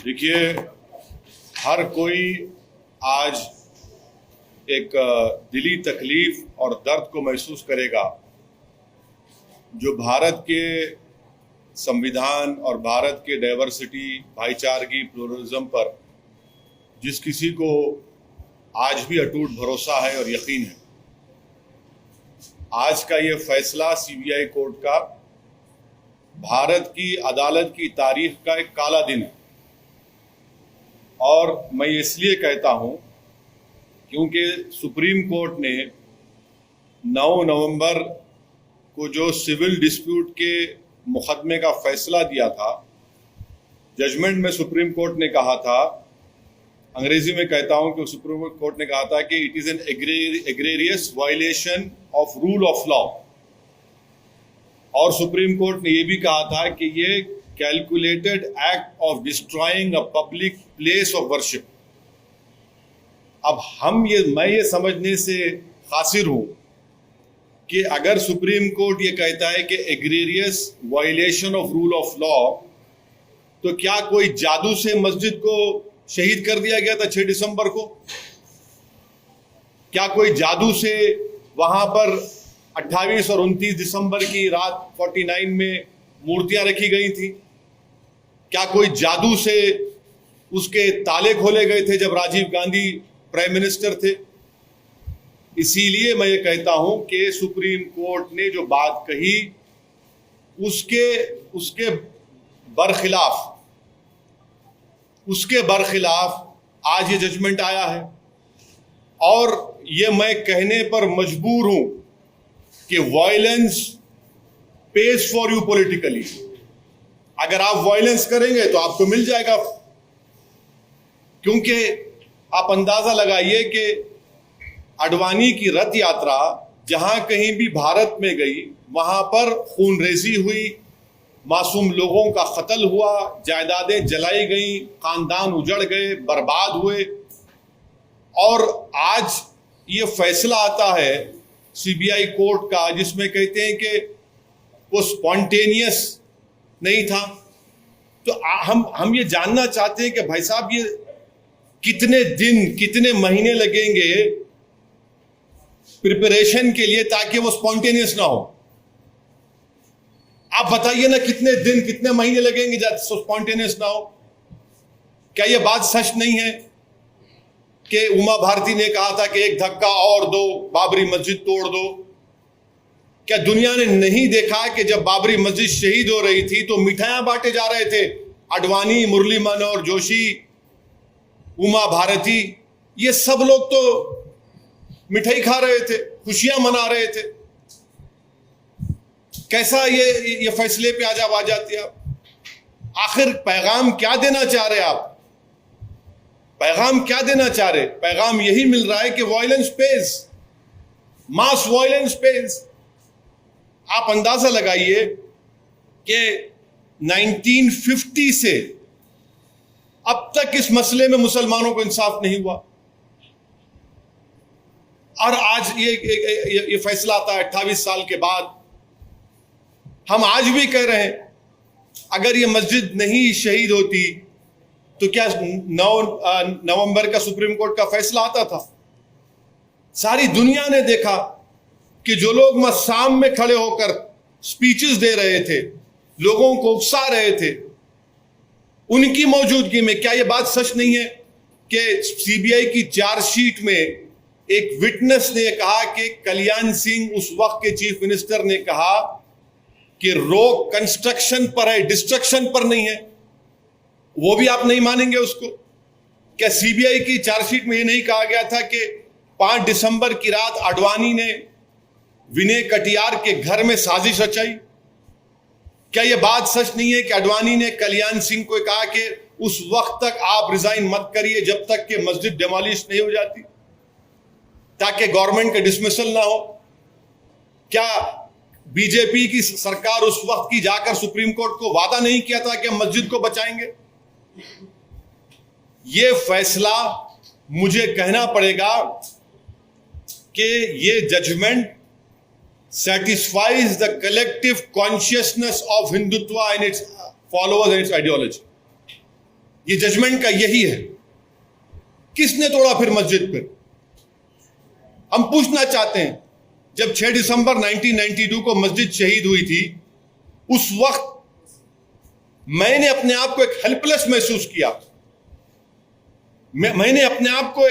देखिए, हर कोई आज एक दिली तकलीफ और दर्द को महसूस करेगा जो भारत के संविधान और भारत के डाइवर्सिटी, भाईचारगी, प्लुरलिज्म पर जिस किसी को आज भी अटूट भरोसा है और यकीन है, आज का ये फैसला सीबीआई कोर्ट का भारत की अदालत की तारीख का एक काला दिन है। और मैं इसलिए कहता हूं क्योंकि सुप्रीम कोर्ट ने 9 नवंबर को जो सिविल डिस्प्यूट के मुकदमे का फैसला दिया था, जजमेंट में सुप्रीम कोर्ट ने कहा था, अंग्रेजी में कहता हूं कि सुप्रीम कोर्ट ने कहा था कि it is an egregious violation of rule of law. और सुप्रीम कोर्ट ने यह भी कहा था कि ये calculated act of destroying a public place of worship. अब मैं ये समझने से कासिर हूं कि अगर सुप्रीम कोर्ट ये कहता है कि egregious violation of rule of law, तो क्या कोई जादू से मस्जिद को शहीद कर दिया गया था 6 दिसंबर को? क्या कोई जादू से वहां पर 28 और 29 दिसंबर की रात 49 में मूर्तियां रखी गई थी? क्या कोई जादू से उसके ताले खोले गए थे जब राजीव गांधी प्राइम मिनिस्टर थे? इसीलिए मैं ये कहता हूं कि सुप्रीम कोर्ट ने जो बात कही उसके बरखिलाफ आज ये जजमेंट आया है। और ये मैं कहने पर मजबूर हूं कि violence page for you politically. अगर आप वायलेंस करेंगे तो आपको मिल जाएगा, क्योंकि आप अंदाजा लगाइए कि अडवाणी की रथ यात्रा जहां कहीं भी भारत में गई, वहां पर खूनरेजी हुई, मासूम लोगों का कत्ल हुआ, जायदादें जलाई गई, खानदान उजड़ गए, बर्बाद हुए। और आज ये फैसला आता है सीबीआई कोर्ट का जिसमें कहते हैं कि वो स्पॉन्टेनियस नहीं था। तो हम ये जानना चाहते हैं कि भाई साहब, ये कितने दिन, कितने महीने लगेंगे प्रिपरेशन के लिए ताकि वो स्पॉन्टेनियस ना हो? आप बताइए ना, कितने दिन, कितने महीने लगेंगे स्पॉन्टेनियस ना हो? क्या ये बात सच नहीं है कि उमा भारती ने कहा था कि एक धक्का और दो, बाबरी मस्जिद तोड़ दो? क्या दुनिया ने नहीं देखा कि जब बाबरी मस्जिद शहीद हो रही थी तो मिठाइयां बांटे जा रहे थे? अडवाणी, मुरली मनोहर जोशी, उमा भारती, ये सब लोग तो मिठाई खा रहे थे, खुशियां मना रहे थे। कैसा ये फैसले पे आज आ जाती है आप? आखिर पैगाम क्या देना चाह रहे आप? पैगाम क्या देना चाह रहे? पैगाम यही मिल रहा है कि वायलेंस पेज, मास वायलेंस पेज। आप अंदाजा लगाइए कि 1950 से अब तक इस मसले में मुसलमानों को इंसाफ नहीं हुआ, और आज ये फैसला आता है 28 साल के बाद। हम आज भी कह रहे हैं, अगर ये मस्जिद नहीं शहीद होती तो क्या 9 नवंबर का सुप्रीम कोर्ट का फैसला आता था? सारी दुनिया ने देखा कि जो लोग मस्साम में खड़े होकर स्पीचेस दे रहे थे, लोगों को उकसा रहे थे, उनकी मौजूदगी में क्या यह बात सच नहीं है कि सीबीआई की चार्जशीट में एक विटनेस ने कहा कि कल्याण सिंह, उस वक्त के चीफ मिनिस्टर, ने कहा कि रोक कंस्ट्रक्शन पर है, डिस्ट्रक्शन पर नहीं है? वो भी आप नहीं मानेंगे उसको? क्या सीबीआई की चार्जशीट में यह नहीं कहा गया था कि 5 दिसंबर की रात अडवाणी ने विनय कटियार के घर में साजिश रचाई? क्या यह बात सच नहीं है कि अडवाणी ने कल्याण सिंह को कहा कि उस वक्त तक आप रिजाइन मत करिए जब तक कि मस्जिद डिमोलिश नहीं हो जाती, ताकि गवर्नमेंट का डिसमिसल ना हो? क्या बीजेपी की सरकार उस वक्त की जाकर सुप्रीम कोर्ट को वादा नहीं किया था कि हम मस्जिद को बचाएंगे? यह फैसला, मुझे कहना पड़ेगा कि यह judgement satisfies the collective consciousness of Hindutva and its followers and its ideology. ये जजमेंट का यही है। किसने तोड़ा फिर मस्जिद पर? हम पूछना चाहते हैं, जब 6 दिसंबर 1992 को मस्जिद शहीद हुई थी, उस वक्त मैंने अपने आप को एक हेल्पलेस महसूस किया। मैंने अपने आप को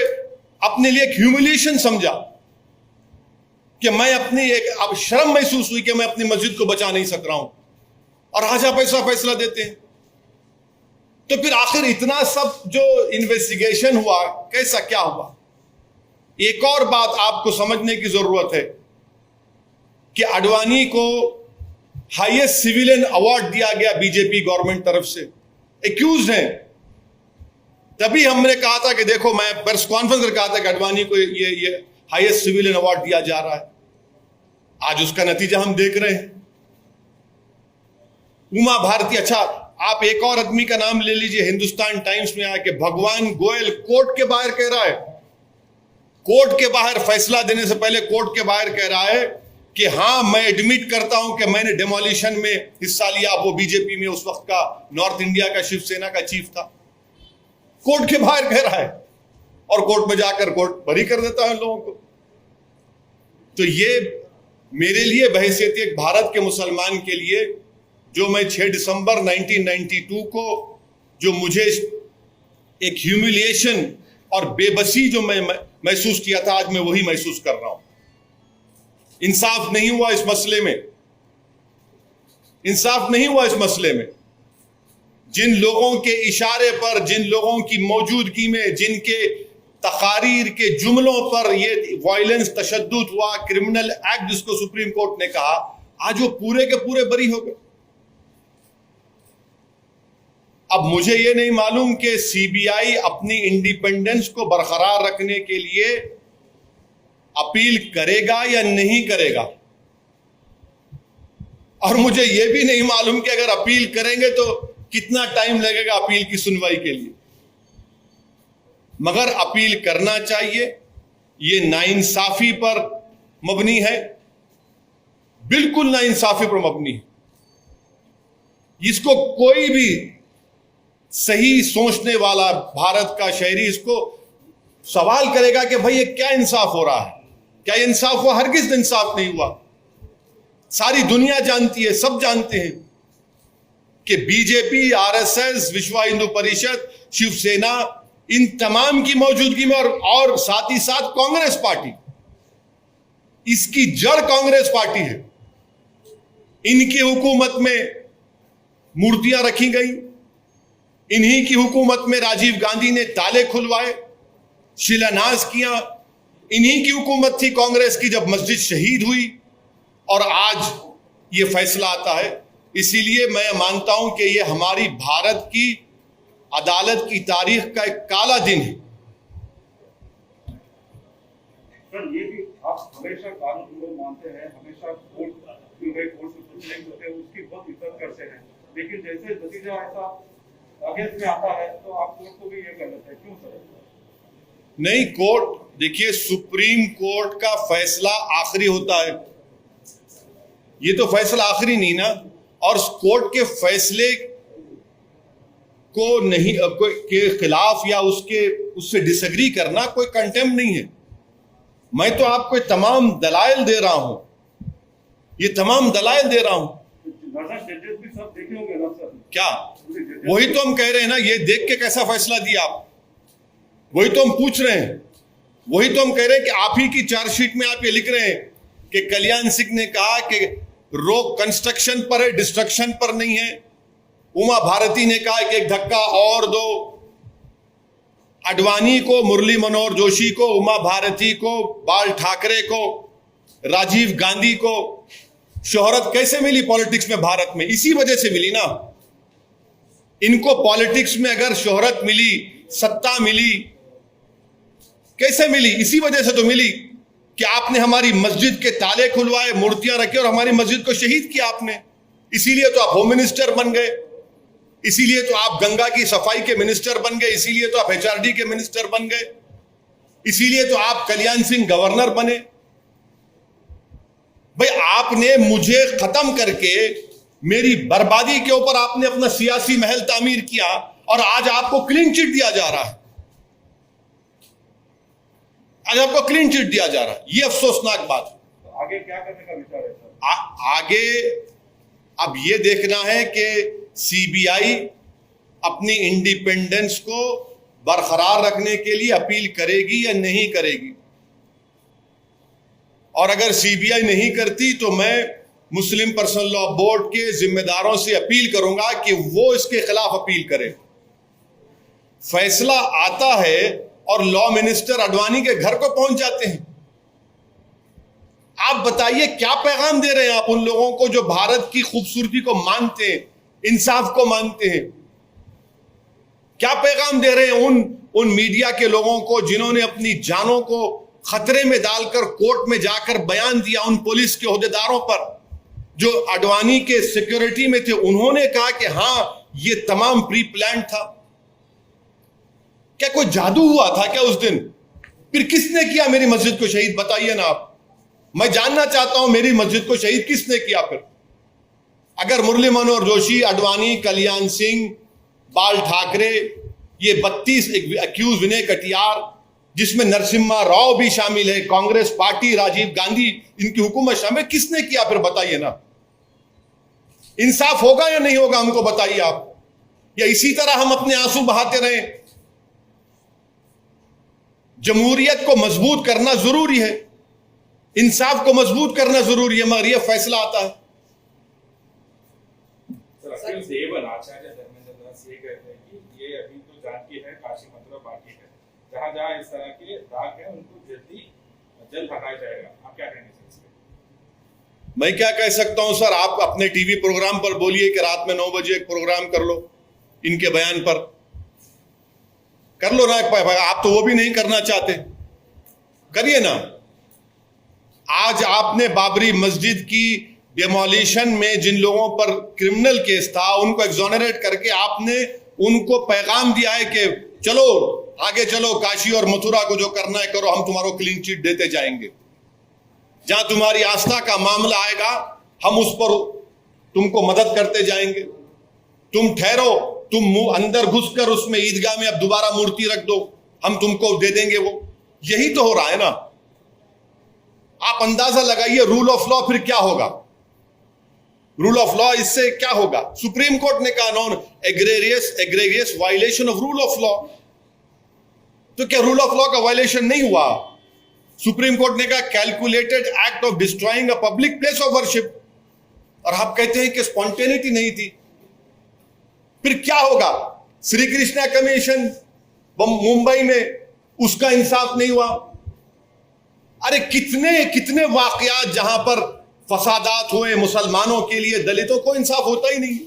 अपने लिए एक ह्यूमिलिएशन समझा कि मैं अपनी एक अब शर्म महसूस हुई कि मैं अपनी मस्जिद को बचा नहीं सक रहा हूं, और आज आप ऐसा फैसला देते हैं। तो फिर आखिर इतना सब जो इन्वेस्टिगेशन हुआ, कैसा क्या हुआ? एक और बात आपको समझने की जरूरत है कि आडवाणी को हाईएस्ट सिविलियन अवार्ड दिया गया बीजेपी गवर्नमेंट तरफ से, एक्यूज हैं। तभी हमने कहा था कि देखो, मैं प्रेस कॉन्फ्रेंस में कहा था कि आडवाणी को ये हाईएस्ट सिविलियन अवार्ड दिया जा रहा है। आज उसका नतीजा हम देख रहे हैं। उमा भारती, अच्छा आप एक और आदमी का नाम ले लीजिए, हिंदुस्तान टाइम्स में आया कि भगवान गोयल कोर्ट के बाहर कह रहा है, कोर्ट के बाहर फैसला देने से पहले कोर्ट के बाहर कह रहा है कि हां, मैं एडमिट करता हूं कि मैंने डिमोलिशन में हिस्सा लिया। वो बीजेपी में उस वक्त का नॉर्थ इंडिया का शिवसेना का चीफ था। कोर्ट के बाहर कह रहा है, और कोर्ट में जाकर कोर्ट बरी कर देता है लोगों को। तो ये मेरे लिए बहैसियत एक भारत के मुसलमान के लिए, जो मैं 6 दिसंबर 1992 को जो मुझे एक ह्यूमिलिएशन और बेबसी जो मैं महसूस किया था, आज मैं वही महसूस कर रहा हूं। इंसाफ नहीं हुआ इस मसले में, इंसाफ नहीं हुआ इस मसले में। जिन लोगों के इशारे पर, जिन लोगों की मौजूदगी में, जिनके तकारीर के जुमलों पर ये वायलेंस, तशद्दुद हुआ, क्रिमिनल एक्ट जिसको सुप्रीम कोर्ट ने कहा, आज वो पूरे के पूरे बरी हो गए। अब मुझे ये नहीं मालूम कि सीबीआई अपनी इंडिपेंडेंस को बरकरार रखने के लिए अपील करेगा या नहीं करेगा, और मुझे यह भी नहीं मालूम कि अगर अपील करेंगे तो कितना टाइम लगेगा अपील की सुनवाई के लिए। मगर अपील करना चाहिए। ये नाइंसाफी पर मबनी है, बिल्कुल नाइंसाफी पर मबनी है। इसको कोई भी सही सोचने वाला भारत का शहरी इसको सवाल करेगा कि भाई ये क्या इंसाफ हो रहा है, क्या ये इंसाफ हुआ? हरगिज़ इंसाफ नहीं हुआ। सारी दुनिया जानती है, सब जानते हैं कि बीजेपी, आरएसएस, विश्व हिंदू परिषद, शिवसेना, इन तमाम की मौजूदगी में और साथ ही साथ कांग्रेस पार्टी, इसकी जड़ कांग्रेस पार्टी है। इनकी हुकूमत में मूर्तियां रखी गई, इन्हीं की हुकूमत में राजीव गांधी ने ताले खुलवाए, शिलान्यास किया। इन्हीं की हुकूमत थी कांग्रेस की जब मस्जिद शहीद हुई, और आज ये फैसला आता है। इसीलिए मैं मानता हूं कि ये हमारी भारत की अदालत की तारीख का एक काला दिन है। सर, ये भी आप हमेशा कानून को मानते हैं, हमेशा कोर्ट से होते हैं, उसकी बहुत इज्जत करते हैं, लेकिन जैसे नतीजा ऐसा अगेंस्ट में आता है तो आप कोर्ट को भी ये कर लेते हैं, क्यों सर? नहीं, कोर्ट, देखिए, सुप्रीम कोर्ट का फैसला आखिरी होता है। ये तो फैसला आखिरी नहीं ना, और कोर्ट के फैसले को नहीं के खिलाफ या उससे डिसएग्री करना कोई कंटेम्प्ट नहीं है। मैं तो आपको तमाम दलाइल दे रहा हूं, ये तमाम दलाइल दे रहा हूं। जजेस भी सब देखे होंगे ना सर? क्या? वही तो हम कह रहे हैं ना, ये देख के कैसा फैसला दिया आप, वही तो हम पूछ रहे हैं। वही तो हम कह रहे हैं कि आप ही की चार्जशीट में आप ये लिख रहे हैं कि कल्याण सिंह ने कहा कि रोक कंस्ट्रक्शन पर है, डिस्ट्रक्शन पर नहीं है। उमा भारती ने कहा कि एक धक्का और दो। आडवाणी को, मुरली मनोहर जोशी को, उमा भारती को, बाल ठाकरे को, राजीव गांधी को शोहरत कैसे मिली पॉलिटिक्स में भारत में? इसी वजह से मिली ना। इनको पॉलिटिक्स में अगर शोहरत मिली, सत्ता मिली, कैसे मिली? इसी वजह से तो मिली कि आपने हमारी मस्जिद के ताले खुलवाए, मूर्तियां रखी और हमारी मस्जिद को शहीद किया आपने। इसीलिए तो आप होम मिनिस्टर बन गए, इसीलिए तो आप गंगा की सफाई के मिनिस्टर बन गए, इसीलिए तो आप एचआरडी के मिनिस्टर बन गए, इसीलिए तो आप कल्याण सिंह गवर्नर बने। भाई, आपने मुझे खत्म करके मेरी बर्बादी के ऊपर आपने अपना सियासी महल तामीर किया, और आज आपको क्लीन चिट दिया जा रहा है। आज आपको क्लीन चिट दिया जा रहा है, यह अफसोसनाक बात है। तो आगे क्या करने का विचार है सर? आगे अब यह देखना है कि सीबीआई अपनी इंडिपेंडेंस को बरकरार रखने के लिए अपील करेगी या नहीं करेगी। और अगर सीबीआई नहीं करती तो मैं मुस्लिम पर्सनल लॉ बोर्ड के जिम्मेदारों से अपील करूंगा कि वो इसके खिलाफ अपील करें। फैसला आता है और लॉ मिनिस्टर अडवाणी के घर को पहुंच जाते हैं। आप बताइए क्या पैगाम दे रहे हैं आप उन लोगों को जो भारत की खूबसूरती को मानते हैं, इंसाफ को मानते हैं? क्या पैगाम दे रहे हैं उन मीडिया के लोगों को जिन्होंने अपनी जानों को खतरे में डालकर कोर्ट में जाकर बयान दिया, उन पुलिस के ओहदेदारों पर जो अडवाणी के सिक्योरिटी में थे? उन्होंने कहा कि हां ये तमाम प्री प्लान था। क्या कोई जादू हुआ था क्या उस दिन? फिर किसने किया मेरी मस्जिद को शहीद? बताइए ना आप, मैं जानना चाहता हूं मेरी मस्जिद को शहीद किसने किया? फिर अगर मुरली मनोहर जोशी, अडवाणी, कल्याण सिंह, बाल ठाकरे, ये 32 एक्यूज, विनय कटियार, जिसमें नरसिम्हा राव भी शामिल है, कांग्रेस पार्टी, राजीव गांधी, इनकी हुकूमत शामिल, किसने किया? फिर बताइए ना, इंसाफ होगा या नहीं होगा? हमको बताइए आप। या इसी तरह हम अपने आंसू बहाते रहें? जमहूरियत को मजबूत करना जरूरी है, इंसाफ को मजबूत करना जरूरी है, मगर यह फैसला आता है। अखिल देवन आचार्य धर्मेंद्र दास ये कहते हैं कि ये अभी तो जानकी है, काशी मथुरा बाकी है, जहां जहां इस तरह के दाग है उनको जल्द हटाया जाएगा। आप क्या कहेंगे सर? मैं क्या कह सकता हूं सर, आप अपने टीवी प्रोग्राम पर बोलिए कि रात में 9 बजे एक प्रोग्राम कर लो, इनके बयान पर कर लो ना। आप तो वो भी नहीं करना चाहते, करिए ना। आज आपने बाबरी मस्जिद की डेमोलिशन में जिन लोगों पर क्रिमिनल केस था उनको एक्सोनरेट करके आपने उनको पैगाम दिया है कि चलो आगे चलो, काशी और मथुरा को जो करना है करो, हम तुम्हारो क्लीन चिट देते जाएंगे। जहां तुम्हारी आस्था का मामला आएगा हम उस पर तुमको मदद करते जाएंगे। तुम ठहरो, तुम मुंह अंदर घुसकर उसमें ईदगाह में अब दोबारा मूर्ति रख दो, हम तुमको दे देंगे वो। यही तो हो रहा है ना। आप अंदाजा लगाइए रूल ऑफ लॉ फिर क्या होगा। रूल ऑफ लॉ इससे क्या होगा? सुप्रीम कोर्ट ने कहा non egregious violation of rule of law. तो क्या रूल ऑफ लॉ का वायलेशन नहीं हुआ? सुप्रीम कोर्ट ने कहा calculated act of destroying a public place of worship, और आप कहते हैं कि स्पॉन्टेनिटी नहीं थी। फिर क्या होगा? श्री कृष्णा कमीशन मुंबई में, उसका इंसाफ नहीं हुआ। अरे कितने कितने वाकयात जहां पर फसादात हुए मुसलमानों के लिए, दलितों को इंसाफ होता ही नहीं।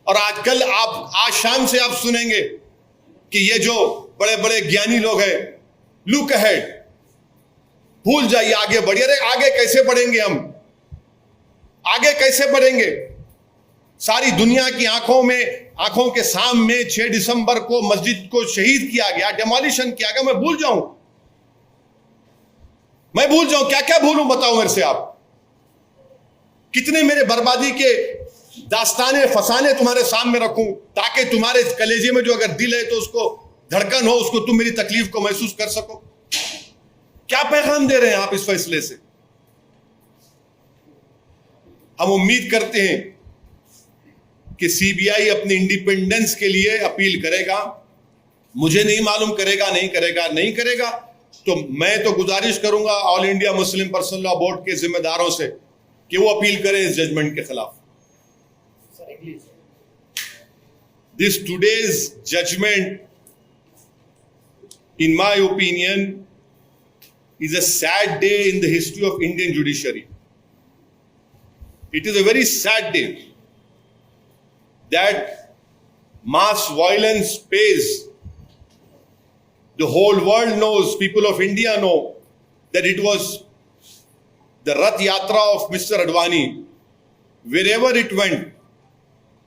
और आजकल आप आज शाम से आप सुनेंगे कि ये जो बड़े बड़े ज्ञानी लोग हैं, लुक अहेड, भूल जाइए, आगे बढ़िए। अरे आगे कैसे बढ़ेंगे हम? आगे कैसे बढ़ेंगे? सारी दुनिया की आंखों के सामने 6 दिसंबर को मस्जिद को शहीद किया गया, डेमोलिशन किया गया। मैं भूल जाऊं क्या क्या भूलूं? बताओ मेरे से आप। कितने मेरे बर्बादी के दास्ताने फसाने तुम्हारे सामने रखूं ताकि तुम्हारे कलेजे में जो अगर दिल है तो उसको धड़कन हो, उसको तुम मेरी तकलीफ को महसूस कर सको। क्या पैगाम दे रहे हैं आप इस फैसले से? हम उम्मीद करते हैं कि सीबीआई अपनी इंडिपेंडेंस के लिए अपील करेगा। मुझे नहीं मालूम करेगा नहीं करेगा, तो मैं तो गुजारिश करूंगा all India Muslim personal law board के जिम्मेदारों से कि वो अपील करें इस जजमेंट के खिलाफ। This today's judgment, in my opinion, is a sad day in the history of Indian judiciary. It is a very sad day that mass violence pays. The whole world knows, people of India know that it was the Rath Yatra of Mr. Advani. Wherever it went,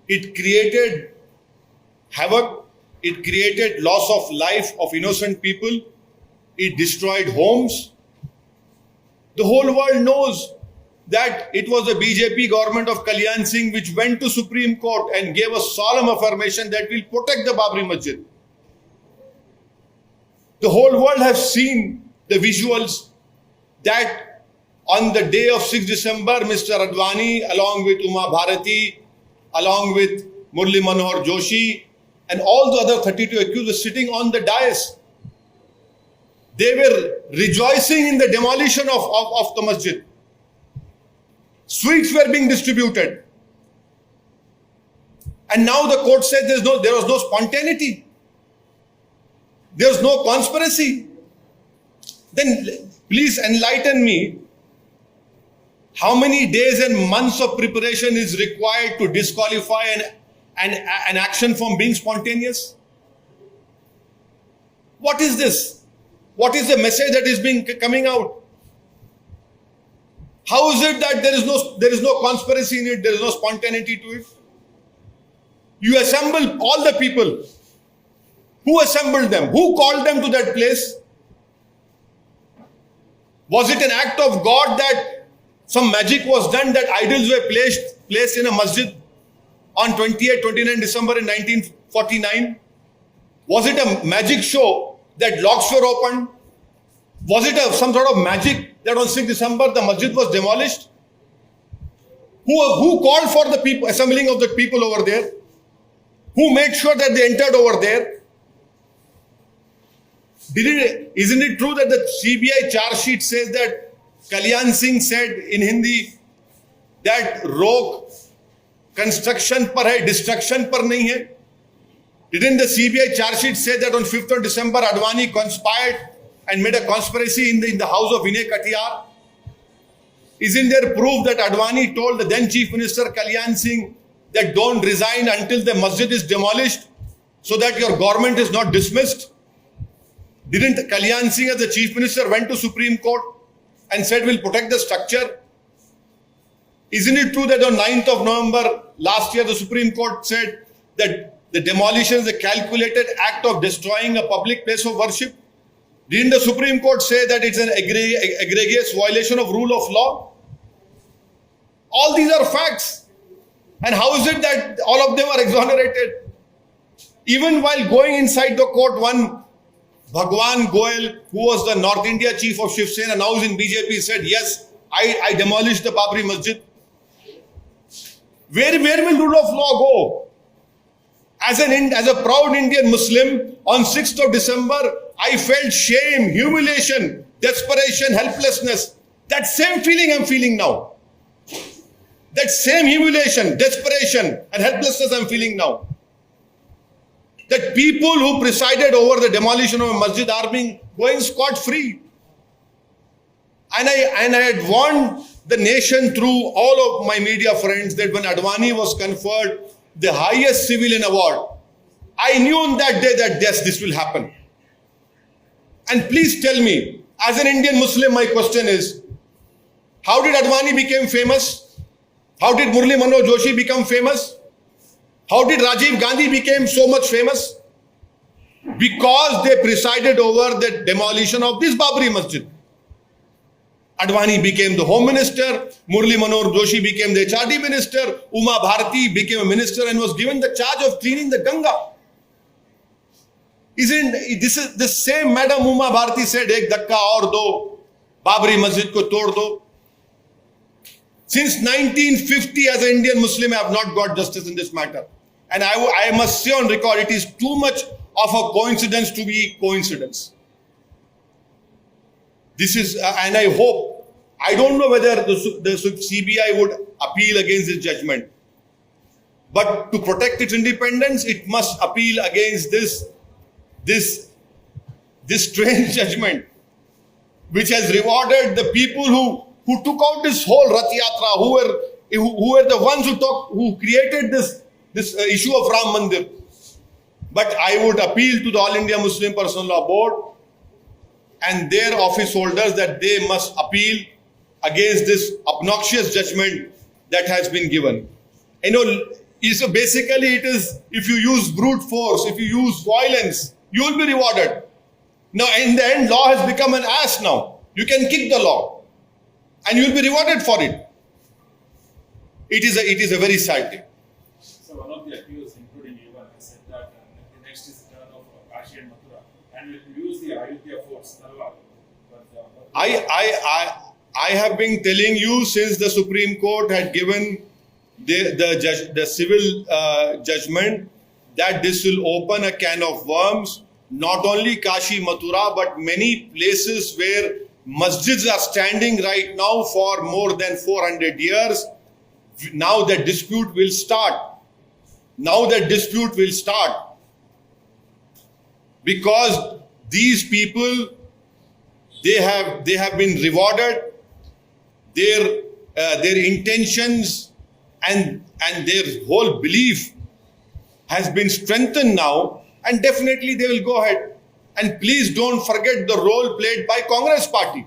it created havoc. It created loss of life of innocent people. It destroyed homes. The whole world knows that it was the BJP government of Kalyan Singh which went to Supreme Court and gave a solemn affirmation that will protect the Babri Masjid. The whole world has seen the visuals that on the day of 6 December, Mr. Advani, along with Uma Bharati, along with Murli Manohar Joshi, and all the other 32 accused were sitting on the dais. They were rejoicing in the demolition of the masjid. Sweets were being distributed. And now the court said there was no spontaneity. There was no conspiracy. Then please enlighten me. How many days and months of preparation is required to disqualify an action from being spontaneous? What is this? What is the message that is coming out? How is it that there is no conspiracy in it, there is no spontaneity to it? You assemble all the people. Who assembled them? Who called them to that place? Was it an act of God that some magic was done, that idols were placed in a masjid on 29 December in 1949? Was it a magic show that locks were opened? Was it some sort of magic that on 6 December the masjid was demolished? Who called for the people, assembling of the people over there? Who made sure that they entered over there? Isn't it true that the CBI charge sheet says that Kalyan Singh said in Hindi that rock construction par hai, destruction par nahi hai? Didn't the CBI charge sheet say that on 5th of December Advani conspired and made a conspiracy in the house of Vinay Katiyar? Isn't there proof that Advani told the then Chief Minister Kalyan Singh that don't resign until the masjid is demolished so that your government is not dismissed? Didn't Kalyan Singh as the Chief Minister went to Supreme Court and said we'll protect the structure? Isn't it true that on 9th of November last year the Supreme Court said that the demolition is a calculated act of destroying a public place of worship? Didn't the Supreme Court say that it's an egregious violation of rule of law? All these are facts. And how is it that all of them are exonerated? Even while going inside the court, one Bhagwan Goel, who was the North India chief of Shiv Sena, now is in BJP, said, yes, I demolished the Babri Masjid. Where will rule of law go? As a proud Indian Muslim, on 6th of December, I felt shame, humiliation, desperation, helplessness. That same feeling I'm feeling now. That same humiliation, desperation, and helplessness I'm feeling now. That people who presided over the demolition of a masjid are going scot-free. And I had warned the nation through all of my media friends that when Advani was conferred the highest civilian award, I knew on that day that yes, this will happen. And please tell me, as an Indian Muslim, my question is, how did Advani become famous? How did Murli Manohar Joshi become famous? How did Rajiv Gandhi become so much famous? Because they presided over the demolition of this Babri Masjid. Advani became the Home Minister, Murli Manohar Joshi became the HRD Minister, Uma Bharati became a minister and was given the charge of cleaning the Ganga. This is the same Madam Uma Bharati said, ek dhakka aur do, Babri Masjid ko tod do. Since 1950, as an Indian Muslim, I have not got justice in this matter. And I must say on record, it is too much of a coincidence to be coincidence. This is, and I hope, I don't know whether the CBI would appeal against this judgment. But to protect its independence, it must appeal against this strange judgment, which has rewarded the people who took out this whole Rath Yatra, who were the ones who created this issue of Ram Mandir. But I would appeal to the All India Muslim Personal Law Board and their office holders that they must appeal against this obnoxious judgment that has been given. So basically it is, if you use brute force, if you use violence, you will be rewarded. Now in the end, law has become an ass now. You can kick the law and you will be rewarded for it. it is a very sad day. So one of the accused, including Evan, has said that the next is the turn of Kashi and Mathura, and will use the Ayodhya force, Talwar. I have been telling you since the Supreme Court had given the civil judgment that this will open a can of worms. Not only Kashi, Mathura, but many places where masjids are standing right now for more than 400 years. Now the dispute will start. Now the dispute will start. Because these people, they have been rewarded. Their intentions and their whole belief has been strengthened now, and definitely they will go ahead. And please don't forget the role played by Congress party.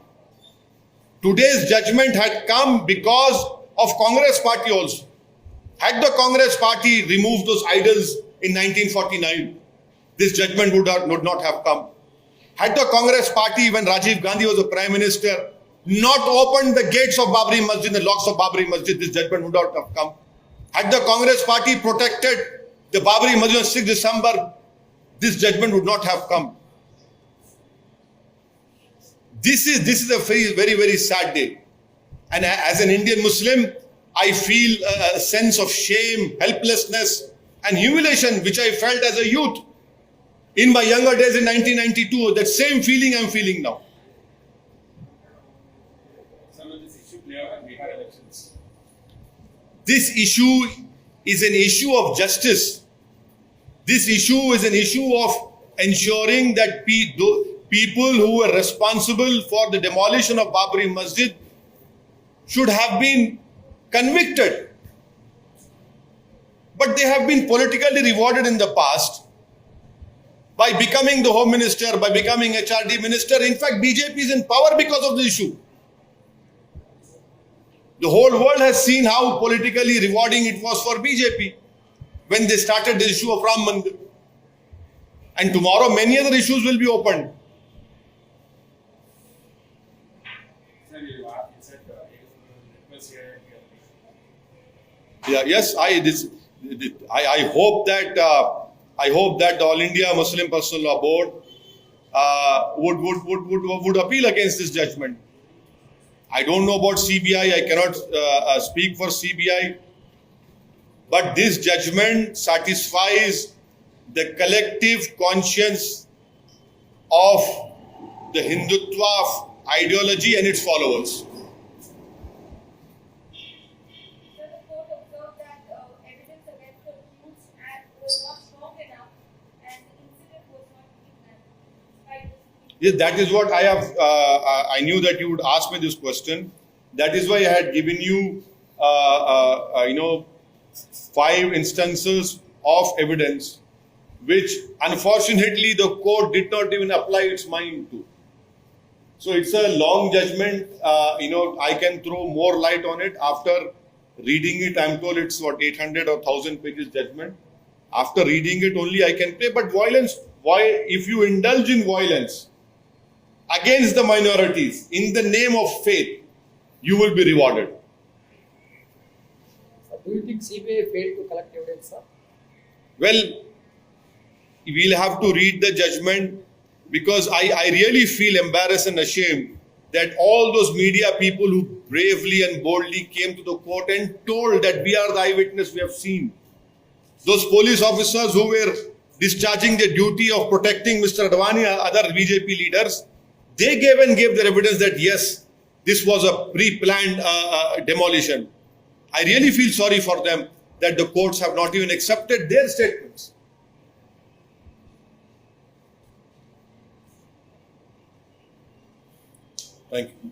Today's judgment had come because of Congress party also. Had the Congress party removed those idols in 1949, this judgment would not have come. Had the Congress party, when Rajiv Gandhi was the Prime Minister, not opened the gates of Babri Masjid, the locks of Babri Masjid, this judgment would not have come. Had the Congress party protected the Babri Masjid on 6 December, this judgment would not have come. This is a very, very sad day. And as an Indian Muslim, I feel a sense of shame, helplessness, and humiliation, which I felt as a youth in my younger days in 1992. That same feeling I'm feeling now. Some of this issue play out in Bihar elections. This issue is an issue of justice. This issue is an issue of ensuring that people who were responsible for the demolition of Babri Masjid should have been convicted. But they have been politically rewarded in the past by becoming the Home Minister, by becoming HRD Minister. In fact, BJP is in power because of the issue. The whole world has seen how politically rewarding it was for BJP when they started the issue of Ram Mandir. And tomorrow many other issues will be opened. Yeah, yes, I hope that the All India Muslim Personal Law Board would appeal against this judgment. I don't know about CBI. I cannot speak for CBI. But this judgment satisfies the collective conscience of the Hindutva ideology and its followers. So the court observed that evidence against the accused was not strong enough and the incident was not witnessed. Yes, that is what I have. I knew that you would ask me this question. That is why I had given you, 5 instances of evidence, which unfortunately the court did not even apply its mind to. So it's a long judgment. I can throw more light on it after reading it. I'm told it's 800 or 1000 pages judgment. After reading it only I can play. But violence, if you indulge in violence against the minorities in the name of faith, you will be rewarded. Do you think CBI failed to collect evidence, sir? Well, we'll have to read the judgment, because I really feel embarrassed and ashamed that all those media people who bravely and boldly came to the court and told that we are the eyewitness, we have seen. Those police officers who were discharging the duty of protecting Mr. Advani and other BJP leaders, they gave their evidence that yes, this was a pre-planned demolition. I really feel sorry for them that the courts have not even accepted their statements. Thank you.